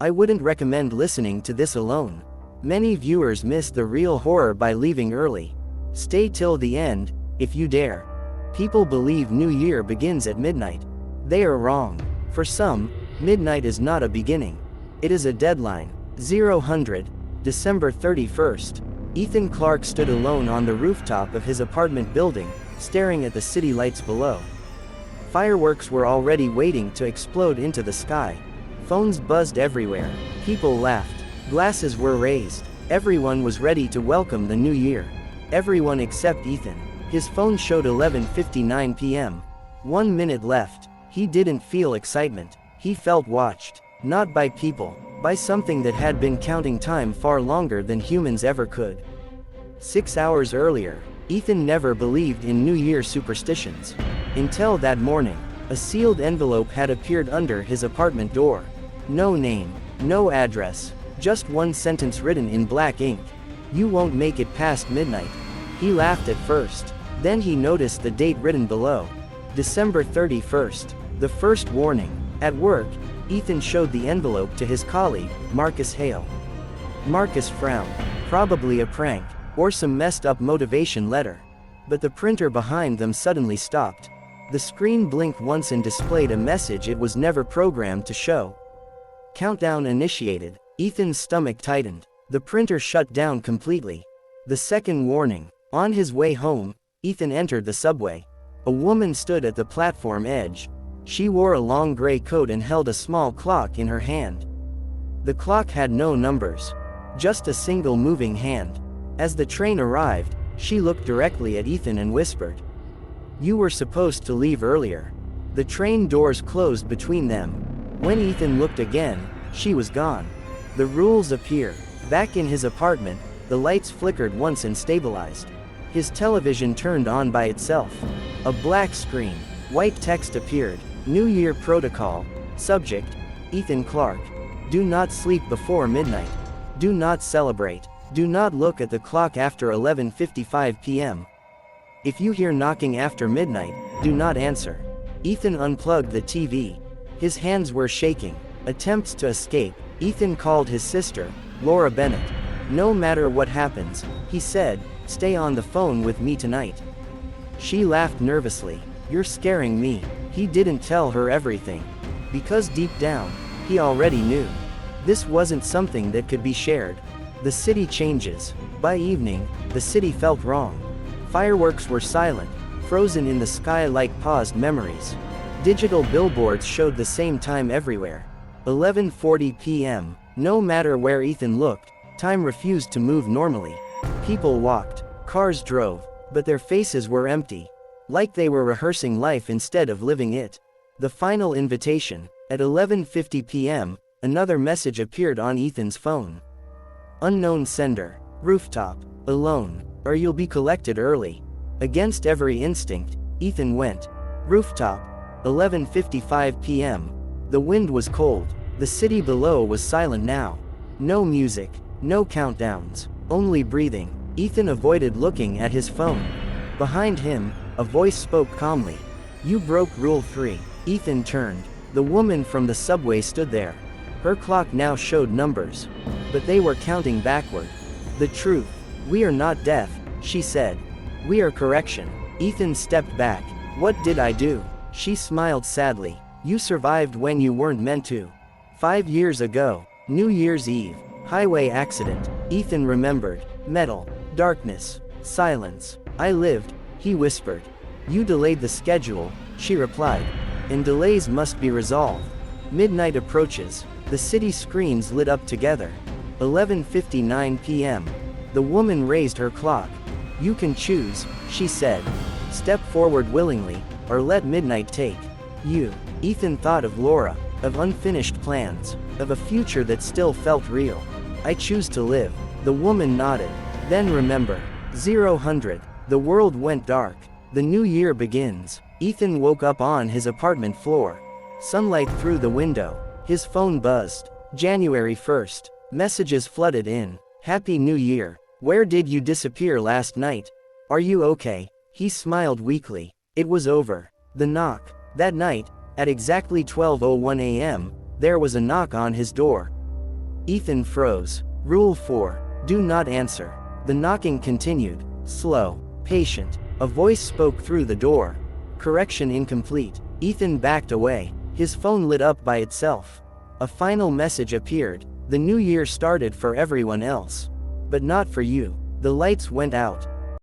I wouldn't recommend listening to this alone. Many viewers miss the real horror by leaving early. Stay till the end, if you dare. People believe New Year begins at midnight. They are wrong. For some, midnight is not a beginning. It is a deadline. 0 December 31st. Ethan Clark stood alone on the rooftop of his apartment building, staring at the city lights below. Fireworks were already waiting to explode into the sky. Phones buzzed everywhere. People laughed. Glasses were raised. Everyone was ready to welcome the new year. Everyone except Ethan. His phone showed 11:59 p.m. 1 minute left. He didn't feel excitement. He felt watched. Not by people, by something that had been counting time far longer than humans ever could. 6 hours earlier, Ethan never believed in New Year superstitions. Until that morning, a sealed envelope had appeared under his apartment door. No name, no address, just one sentence written in black ink. You won't make it past midnight. He laughed at first. Then he noticed the date written below. December 31st. The first warning. At work, Ethan showed the envelope to his colleague, Marcus Hale. Marcus frowned. Probably a prank, or some messed up motivation letter. But the printer behind them suddenly stopped. The screen blinked once and displayed a message it was never programmed to show. Countdown initiated. Ethan's stomach tightened. The printer shut down completely. The second warning. On his way home, Ethan entered the subway. A woman stood at the platform edge. She wore a long gray coat and held a small clock in her hand. The clock had no numbers. Just a single moving hand. As the train arrived, she looked directly at Ethan and whispered, "You were supposed to leave earlier." The train doors closed between them. When Ethan looked again, she was gone. The rules appear. Back in his apartment, the lights flickered once and stabilized. His television turned on by itself. A black screen. White text appeared. New Year Protocol. Subject, Ethan Clark. Do not sleep before midnight. Do not celebrate. Do not look at the clock after 11:55 p.m. If you hear knocking after midnight, do not answer. Ethan unplugged the TV. His hands were shaking. Attempts to escape. Ethan called his sister, Laura Bennett. "No matter what happens," he said, "stay on the phone with me tonight." She laughed nervously. "You're scaring me." He didn't tell her everything. Because deep down, he already knew. This wasn't something that could be shared. The city changes. By evening, the city felt wrong. Fireworks were silent, frozen in the sky like paused memories. Digital billboards showed the same time everywhere. 11:40 p.m. No matter where Ethan looked, time refused to move normally. People walked, cars drove, but their faces were empty. Like they were rehearsing life instead of living it. The final invitation. At 11:50 p.m., another message appeared on Ethan's phone. Unknown sender. Rooftop. Alone. Or you'll be collected early. Against every instinct, Ethan went. Rooftop. 11:55 p.m. The wind was cold. The city below was silent now. No music. No countdowns. Only breathing. Ethan avoided looking at his phone. Behind him, a voice spoke calmly. "You broke Rule 3. Ethan turned. The woman from the subway stood there. Her clock now showed numbers. But they were counting backward. "The truth. We are not death," she said. "We are correction." Ethan stepped back. "What did I do?" She smiled sadly. "You survived when you weren't meant to. 5 years ago, New Year's Eve, highway accident." Ethan remembered. Metal, darkness, silence. "I lived," he whispered. "You delayed the schedule," she replied. "And delays must be resolved." Midnight approaches. The city screens lit up together. 11:59 p.m. The woman raised her clock. "You can choose," she said. "Step forward willingly, or let midnight take you." Ethan thought of Laura, of unfinished plans, of a future that still felt real. "I choose to live." The woman nodded. "Then remember. 0 The world went dark. The new year begins. Ethan woke up on his apartment floor. Sunlight through the window. His phone buzzed. January 1st. Messages flooded in. "Happy New Year. Where did you disappear last night? Are you okay?" He smiled weakly. It was over. The knock. That night, at exactly 12:01 a.m., there was a knock on his door. Ethan froze. Rule 4. Do not answer. The knocking continued. Slow. Patient. A voice spoke through the door. Correction incomplete. Ethan backed away. His phone lit up by itself. A final message appeared. The new year started for everyone else. But not for you. The lights went out.